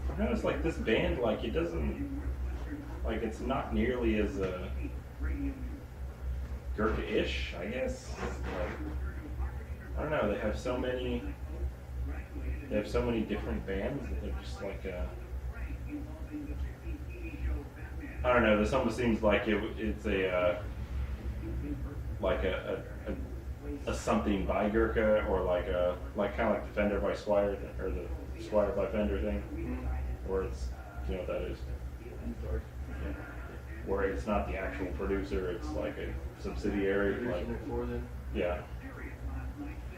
I noticed like this band, like it doesn't, like it's not nearly as Gurkha-ish, I guess. Like, I don't know. They have so many different bands that they're just like I don't know. This almost seems like it's like a something by Gurkha, or like kind of like the Fender by Squire, or the Squire by Fender thing, where it's, you know what that is. Yeah. Where it's not the actual producer, it's like a subsidiary. Like, yeah.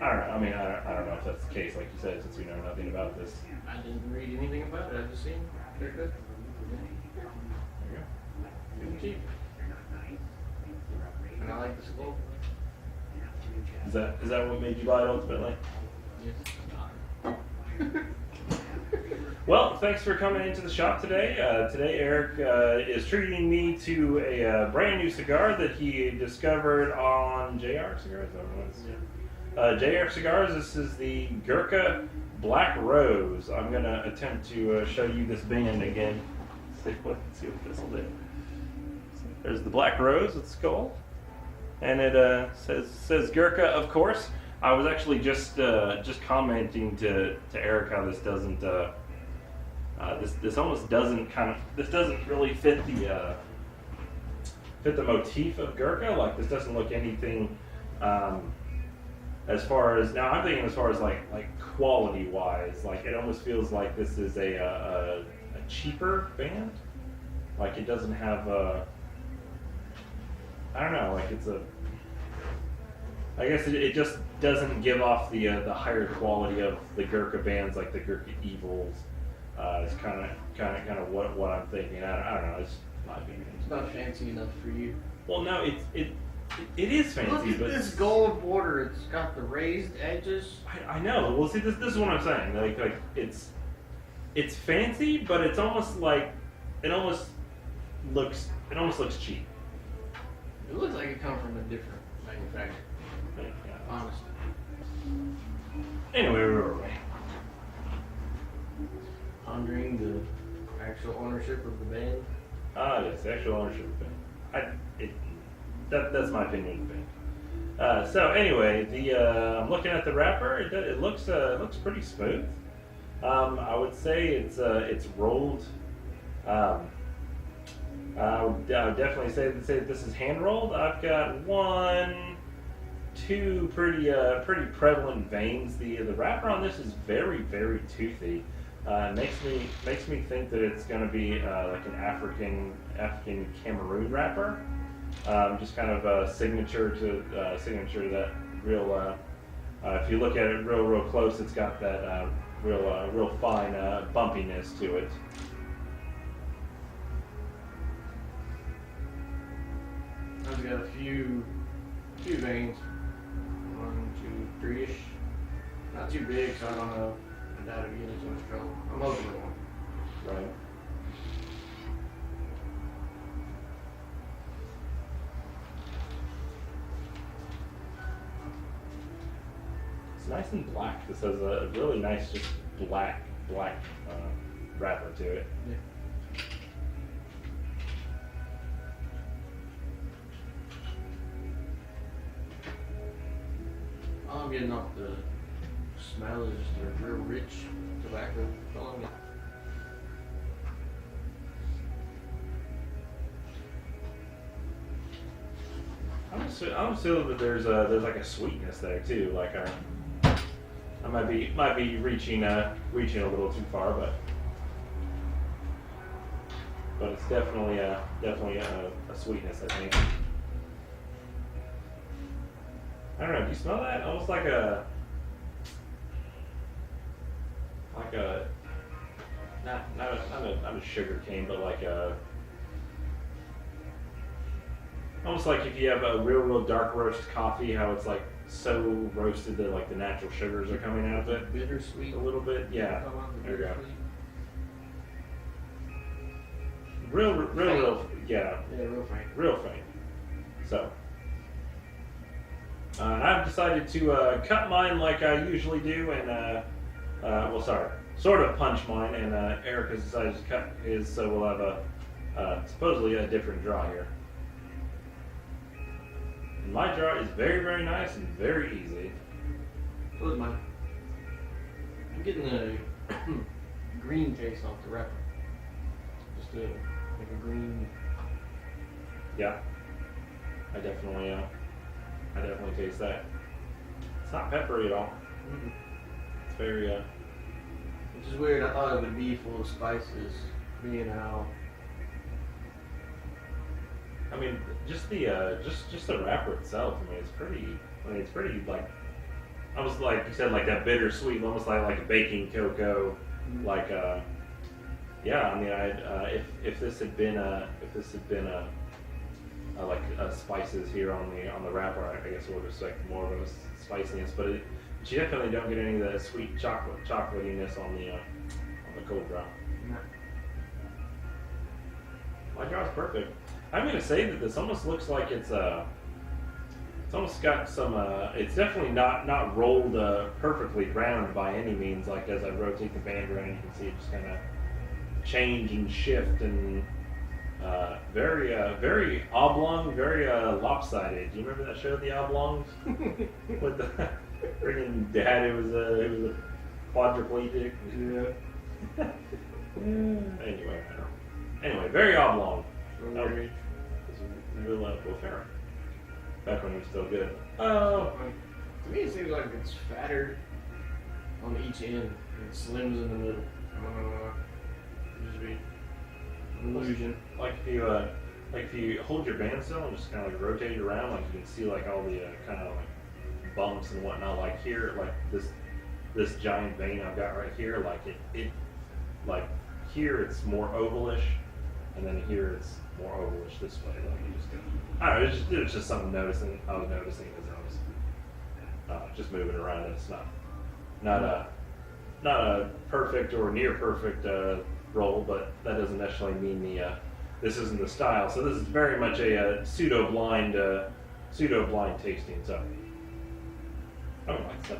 I don't know. I mean, I don't know if that's the case, like you said, since we know nothing about this. I didn't read anything about it. I just seen they're good. There you go. Good cheap. And I like the skull. Is that what made you buy it ultimately? Yes. Well, thanks for coming into the shop today. Today, Eric is treating me to a brand new cigar that he discovered on JR Cigars. Is that what it was? Yeah. JR Cigars. This is the Gurkha Black Rose. I'm gonna attempt to show you this band again. See what this will do. There's the Black Rose with the skull, and it says Gurkha, of course. I was actually just commenting to Eric how this doesn't this almost doesn't really fit the motif of Gurkha. Like, this doesn't look anything as far as, now I'm thinking as far as like quality wise, like it almost feels like this is a cheaper band. Like, it doesn't have I don't know, like I guess it just doesn't give off the higher quality of the Gurkha bands, like the Gurkha Evils. It's kind of what I'm thinking. I don't know. It's my opinion. It's not fancy enough for you. Well, no, it is fancy. Look at but this gold border. It's got the raised edges. I know. Well, see, this is what I'm saying. Like it's fancy, but it's almost like it almost looks cheap. It looks like it comes from a different manufacturer. Yeah. Honestly. Anyway, where were we? Pondering the actual ownership of the band. Yes, the actual ownership of the band. That's my opinion of the band. So anyway, I'm looking at the wrapper. It looks pretty smooth. I would say it's rolled. I would definitely say that this is hand rolled. I've got two pretty prevalent veins. The wrapper on this is very toothy. Makes me think that it's going to be like an African Cameroon wrapper. Just kind of a signature to that real. If you look at it real close, it's got that real fine bumpiness to it. I've got a few veins. 1, 2, 3-ish. Not too big, so I don't know. I doubt it'd be in too much trouble. I'm hoping it won't. Right. It's nice and black. This has a really nice, just black wrapper to it. Yeah. All I'm getting off the smell is just a real rich tobacco filling it. I'm assuming that there's like a sweetness there too. Like I might be reaching a little too far, but it's definitely a sweetness, I think. I don't know. Do you smell that? Almost like a not a sugar cane, but like almost like if you have a real dark roast coffee, how it's like so roasted that like the natural sugars are coming out of it. Bittersweet. A little bit, yeah. There you go. Real, yeah. Yeah, real faint. Real faint. So. I've decided to cut mine like I usually do, and sort of punch mine, and Eric has decided to cut his, so we'll have supposedly a different draw here. And my draw is very, very nice and very easy. So is mine. I'm getting a green taste off the wrapper. Just like a green. Yeah, I definitely taste that. It's not peppery at all. Mm-hmm. It's very Which is weird. I thought it would be full of spices, being how. I mean, just the wrapper itself. I mean, it's pretty like, almost like you said, like that bittersweet, almost like a baking cocoa, like yeah. I mean, if this had been like spices here on the wrapper, I guess I would expect more of a spiciness, but you definitely don't get any of the sweet chocolatiness on the cold draw. No. My draw's perfect. I'm gonna say that this almost looks like it's almost got some. It's definitely not rolled perfectly round by any means. Like as I rotate the band around, you can see it just kind of change and shift and very oblong, very lopsided. Do you remember that show, The Oblongs? With the freaking dad, it was a quadriplegic. Yeah. Anyway, very oblong. Strawberry. Will Ferrell. Back when he was still good. To me, it seems like it's fatter on each end and slims in the middle. Just be an illusion. Like if you hold your band still and just kind of like rotate it around, like you can see like all the kind of like bumps and whatnot. Like here, like this giant vein I've got right here, like it like here it's more ovalish, and then here it's more ovalish this way. Like you just, I don't know, it was just something I was noticing because I was just moving around. And it's not a perfect or near perfect roll, but that doesn't necessarily mean this isn't the style. So this is very much a pseudo blind tasting. So I don't like that.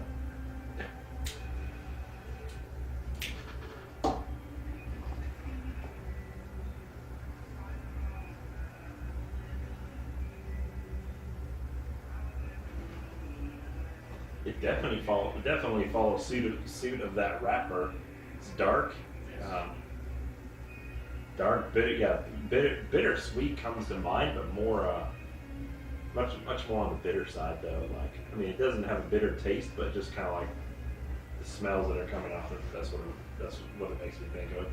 It definitely follows suit of that wrapper. It's dark, dark, bitter. Yeah, bittersweet comes to mind, but more, much more on the bitter side though. Like, I mean, it doesn't have a bitter taste, but just kind of like the smells that are coming off of it. That's what it makes me think of.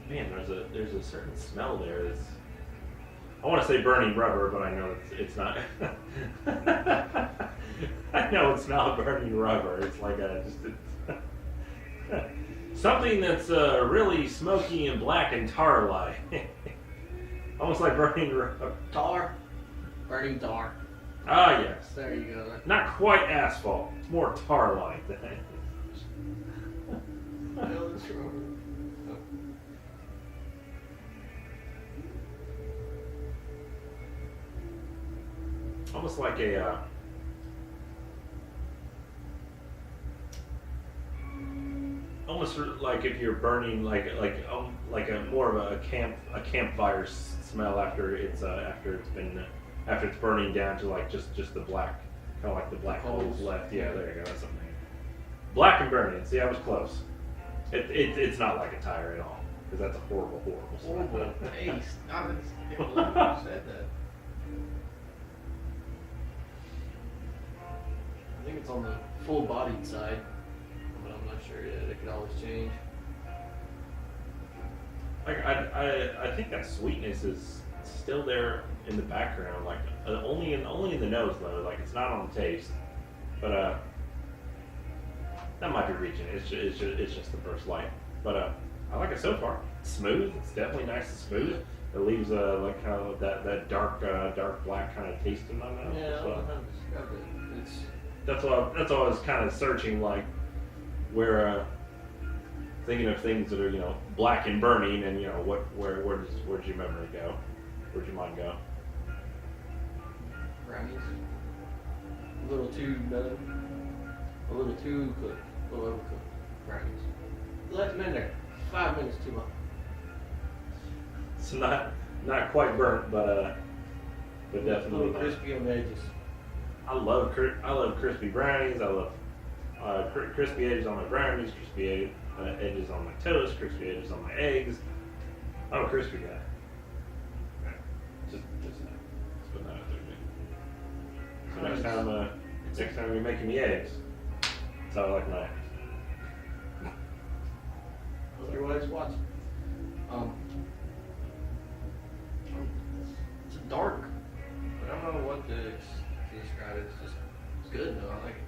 Man, there's a certain smell there. That's, I want to say burning rubber, but I know it's not. I know it's not burning rubber. It's like something that's really smoky and black and tar-like. Almost like burning rubber. Tar. Burning tar. Ah, yes. There you go. Not quite asphalt. It's more tar-like. Almost like a almost like if you're burning like a more of a campfire smell after it's burning down to like just the black, kind of like the black holes left. Yeah, there you go. That's something. Black and burning. See, I was close. It's not like a tire at all, because that's a horrible smell. Horrible taste. I can't believe you said that. I think it's on the full-bodied side, but I'm not sure yet. It could always change. Like I think that sweetness is still there in the background, like only in the nose though. Like it's not on the taste, but that might be reaching. It's just the first light, but I like it so far. It's smooth. It's definitely nice and smooth. It leaves like kind of that dark black kind of taste in my mouth. Yeah, So it's that's what I was kind of searching, like where thinking of things that are black and burning, and where'd your memory go? Where'd your mind go? Brownies. A little too done. A little too cooked. A little overcooked. Brownies. Left them in there 5 minutes too long. It's not quite burnt, but definitely A little crispy on the edges. I love crispy brownies. I love crispy edges on my brownies, crispy edges on my toast, crispy edges on my eggs. I'm a crispy guy. Just put that out there, dude. So next time you're making me eggs, that's how I like my eggs. Hope your wife's watching. It's dark, but I don't know what to describe it. It's good though. I like it.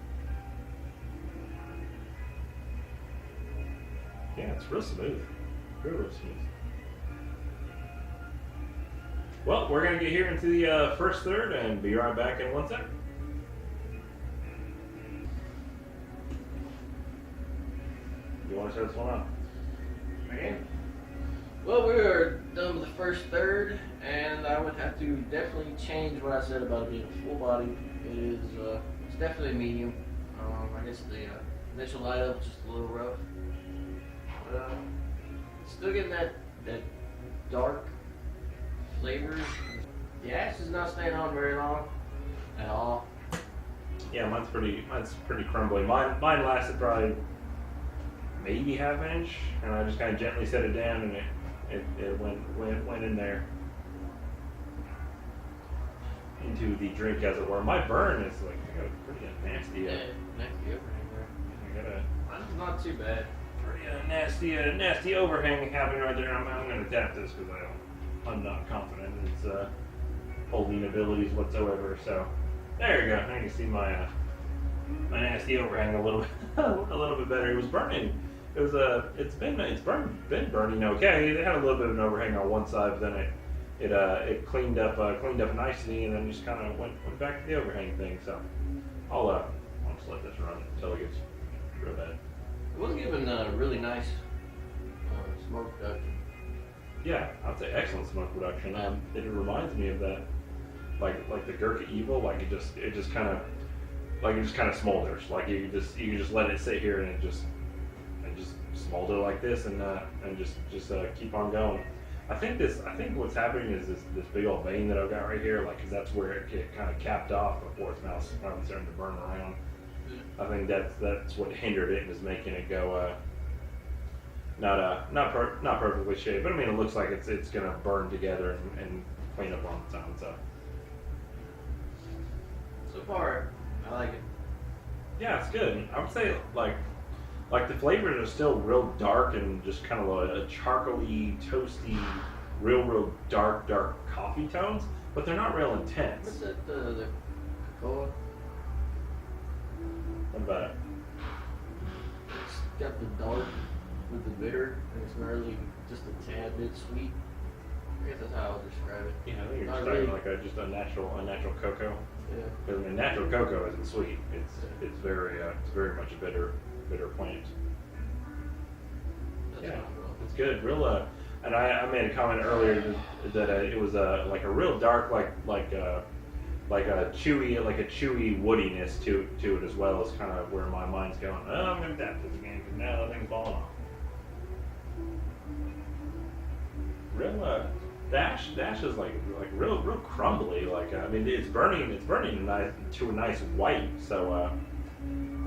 Yeah, it's real smooth. Real smooth. Well, we're going to get here into the first third and be right back in 1 second. You want to start this one off? Man. Well, we are done with the first third, and I would have to definitely change what I said about it being a full body. It's definitely a medium. I guess the initial light-up was just a little rough. Still getting that dark flavors. The ash is not staying on very long at all. Yeah, mine's pretty crumbly. Mine lasted probably maybe half an inch, and I just kind of gently set it down, and it went in there into the drink, as it were. My burn is like I got a pretty nasty. Nasty overhang there. Mine's not too bad. Pretty nasty overhang happening right there. I'm going to tap this because I'm not confident in its holding abilities whatsoever. So there you go. Now you can see my nasty overhang a little bit better. It was burning. It's been burning okay. It had a little bit of an overhang on one side, but then it cleaned up nicely, and then just kind of went back to the overhang thing. So I'll just let this run until it gets real bad. It was given really nice smoke production. Yeah, I'd say excellent smoke production. It reminds me of that, like the Gurkha Evil. Like it just kind of smolders. Like you just let it sit here and it just smolder like this, and just keep on going. I think what's happening is this big old vein that I've got right here, like, 'cause that's where it kind of capped off before it's now starting to burn around. I think that's what hindered it and is making it go not perfectly shaped, but I mean it looks like it's gonna burn together and clean up on its own. So far, I like it. Yeah, it's good. I would say like the flavors are still real dark and just kind of a charcoaly, toasty, real dark coffee tones, but they're not real intense. What's that? The cocoa. What about it? It's got the dark with the bitter, and it's really just a tad bit sweet. I guess that's how I would describe it. Yeah, I think you're Not just really. talking like just a natural cocoa. Yeah. Because I mean, natural cocoa isn't sweet. It's very much a bitter plant. That's Yeah, not wrong. it's good. Real. And I made a comment earlier that it was like a real dark, like a chewy woodiness to it, as well as kind of where my mind's going. Oh, I'm gonna tap this again because now that thing's falling off. Real dash is like real crumbly. Like I mean, it's burning to a nice white. So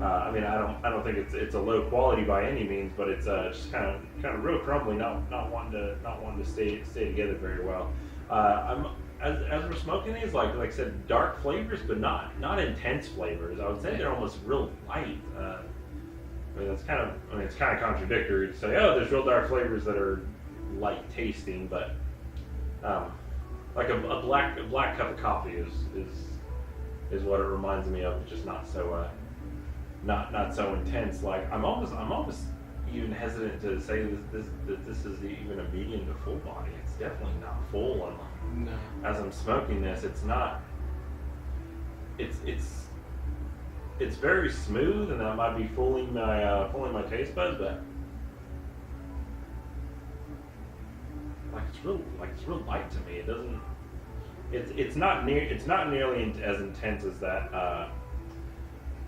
I mean, I don't think it's a low quality by any means, but it's just kind of real crumbly. Not wanting to stay together very well. As we're smoking these, like I said, dark flavors, but not intense flavors. I would say they're almost real light. I mean, it's kind of contradictory to say, oh, there's real dark flavors that are light tasting, but like a black cup of coffee is what it reminds me of. Just not so not so intense. Like I'm almost even hesitant to say that this is even a medium to full body. It's definitely not full. No. As I'm smoking this, it's not. It's very smooth, and that might be fooling my taste buds, but it's real light to me. It doesn't. It's not nearly as intense as that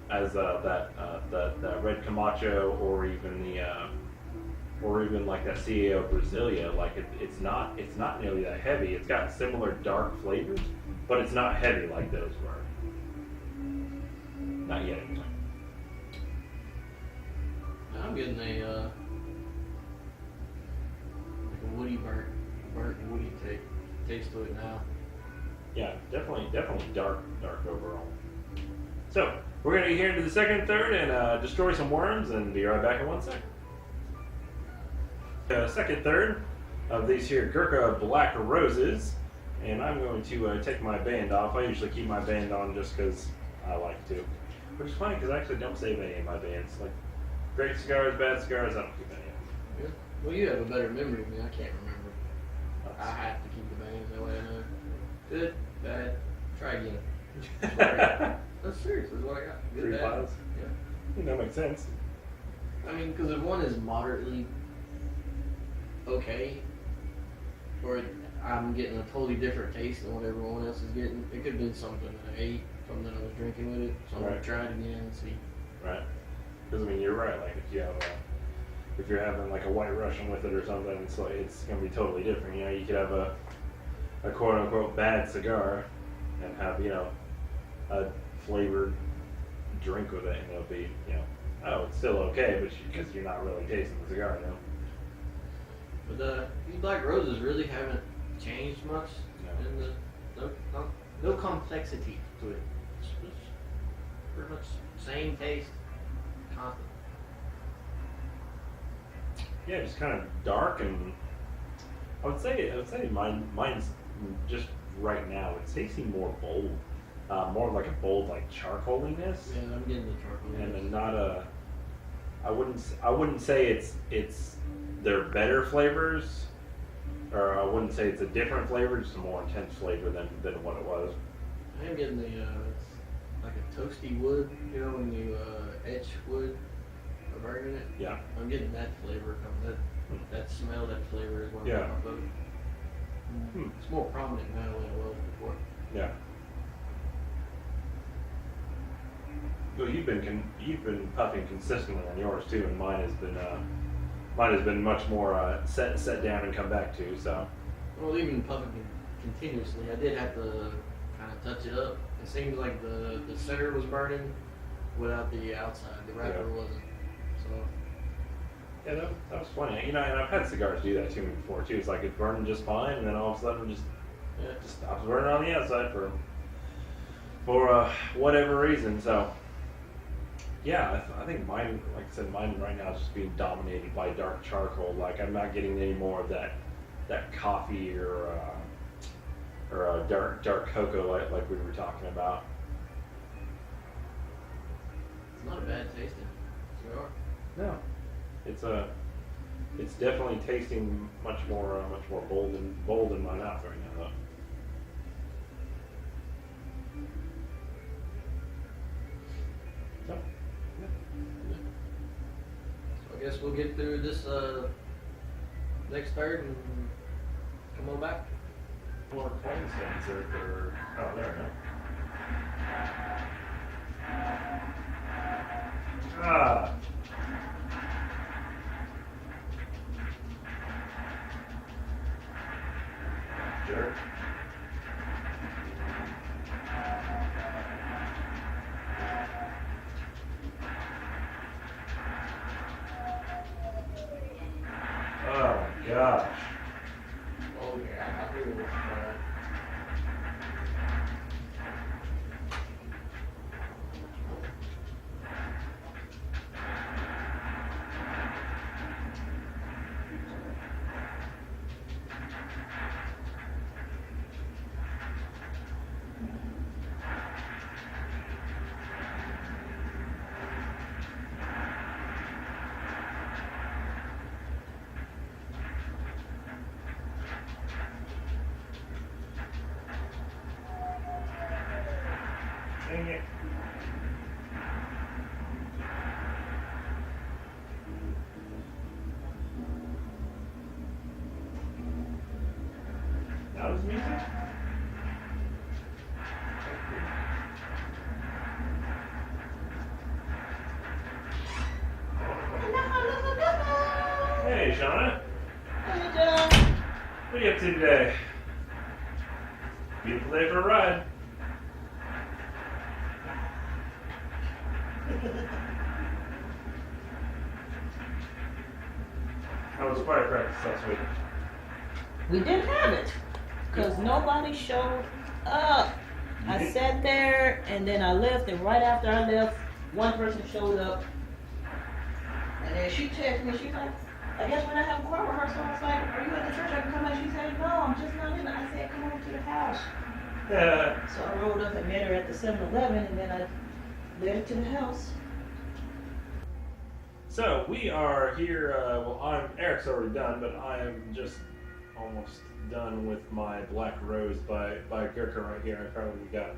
the red Camacho or even like that CAO Brasilia. Like it's not nearly that heavy. It's got similar dark flavors, but it's not heavy like those were. Not yet, anyway. I'm getting a like a woody burnt woody taste to it now. Yeah, definitely dark overall. So we're gonna get here into the second, third, and destroy some worms, and be right back in 1 second. Second, third of these here Gurkha Black Roses, and I'm going to take my band off. I usually keep my band on just because I like to, which is funny because I actually don't save any of my bands. Like great cigars, bad cigars, I don't keep any of them. Yeah. Well, you have a better memory than me. I can't remember. I have to keep the bands that way. I know. Good, bad. Try again. That's serious. That's what I got. Good, 3 bad. files. Yeah. That makes sense. I mean, because if one is moderately okay, or I'm getting a totally different taste than what everyone else is getting, it could have been something I ate, something I was drinking with it, so I'm gonna try it again and see. Right. Because I mean, you're right. Like if you're having like a White Russian with it or something, it's gonna be totally different. You know, you could have a quote unquote bad cigar and have a flavored drink with it, and it'll be it's still okay, but because you're not really tasting the cigar, But these Black Roses really haven't changed much, and no complexity to it. It's pretty much same taste, constant. Yeah, just kind of dark, and I would say mine's just right now. It's tasting more bold, more like a bold like charcoaliness. Yeah, I'm getting the charcoal. And then not I wouldn't say it's they're better flavors, or I wouldn't say it's a different flavor, just a more intense flavor than what it was. I am getting it's like a toasty wood, when you etch wood or burn in it. Yeah. I'm getting that flavor that smell, that flavor is what I'm getting off of it. It's more prominent now than it was before. Yeah. Well, you've been puffing consistently on yours too, and mine has been much more set down and come back to. So. Well, even puffing continuously, I did have to kind of touch it up. It seems like the center was burning without the outside. The wrapper wasn't. So. Yeah, that was funny. And I've had cigars do that to me before too. It's like it's burning just fine, and then all of a sudden just stops burning on the outside for whatever reason. So. Yeah, I think mine, like I said, mine right now is just being dominated by dark charcoal. Like I'm not getting any more of that coffee or dark cocoa like we were talking about. It's not a bad tasting cigar. No, it's definitely tasting much more bold in my mouth right now though. I guess we'll get through this next third and come on back. More plain stems or oh there we go. Ah. Jerk. Oh my gosh. Oh yeah, I think it was Dang it. That was music? Hey, Shauna. Hey, John. What are you up to today? Beautiful day for a ride. How was fire practice last week? We didn't have it because nobody showed up. I sat there and then I left, and right after I left, one person showed up. And then she texted me, she's like, I guess when I have a choir rehearsal, I was like, are you at the church? I can come back. She said, no, I'm just not in. I said, come over to the house. Yeah. So I rolled up and met her at the 7-Eleven, and then I led her to the house. So we are here. Eric's already done, but I am just almost done with my Black Rose by Gurkha right here. I probably got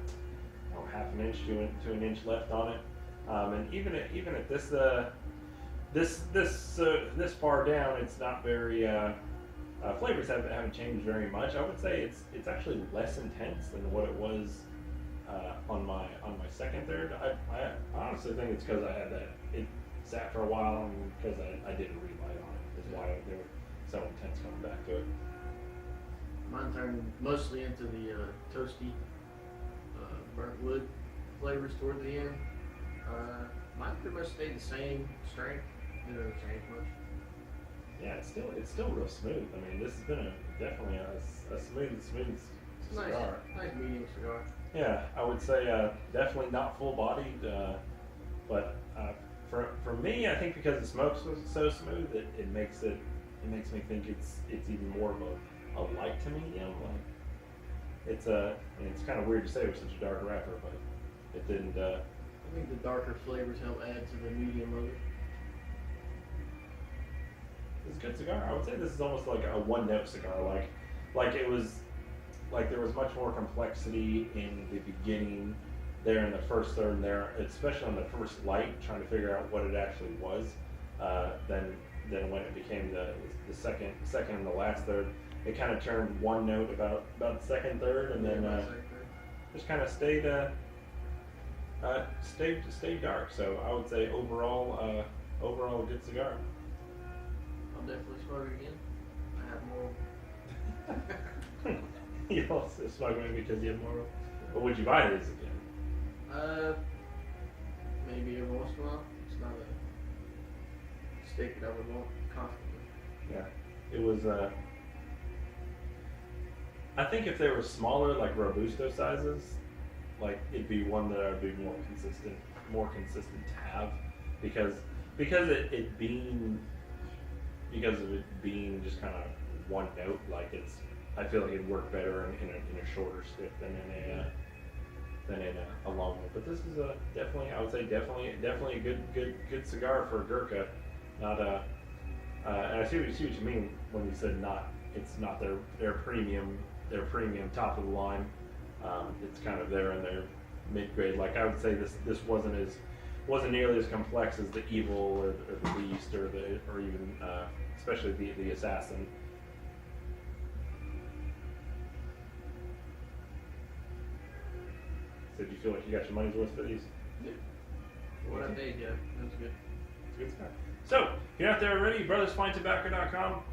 half an inch to an inch left on it, and even at this far down, it's not very. Flavors haven't changed very much. I would say it's actually less intense than what it was on my second third. I honestly think it's because I had that. It sat for a while and because I didn't relight on it. Is why they were so intense coming back to it. Mine turned mostly into the toasty, burnt wood flavors toward the end. Mine pretty much stayed the same strength. Didn't really change much. Yeah, it's still real smooth. I mean, this has been definitely a smooth cigar. Nice medium cigar. Yeah, I would say definitely not full bodied, but for me, I think because the smoke's so smooth, it makes me think it's even more of a light to medium. Like it's kind of weird to say with such a dark wrapper, but it didn't. I think the darker flavors help add to the medium of it. It's a good cigar. I would say this is almost like a one-note cigar. Like it was, like there was much more complexity in the beginning there in the first third there, especially on the first light, trying to figure out what it actually was. Then when it became the second and the last third, it kind of turned one note about the second third, and then just kind of stayed dark. So I would say overall a good cigar. I'll definitely smoke it again. I have more. You also smoke it because you have more. But would you buy these again? Maybe every once in a while. It's not a stick that I would want constantly. Yeah, it was. I think if they were smaller, like Robusto sizes, like it'd be one that I'd be more consistent to have, because of it being just kind of one note. Like I feel like it'd work better in a shorter stick than in a long one. But this is definitely a good cigar for Gurkha. Not and I see what you mean when you said not. It's not their premium top of the line. It's kind of there in their mid grade. Like I would say this wasn't nearly as complex as the Evil or the Beast or even especially the Assassin. So do you feel like you got your money's worth for these? Yeah. What I paid, yeah, that was good. It's a good stuff. So, if you're out there already, brothersfinetobacco.com.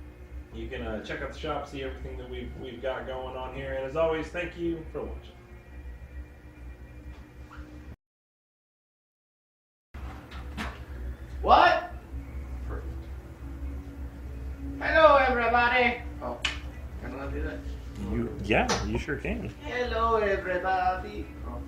You can check out the shop, see everything that we've got going on here. And as always, thank you for watching. What? Perfect. Hello, everybody. Oh, can I do that? You sure can. Hello, everybody. Oh.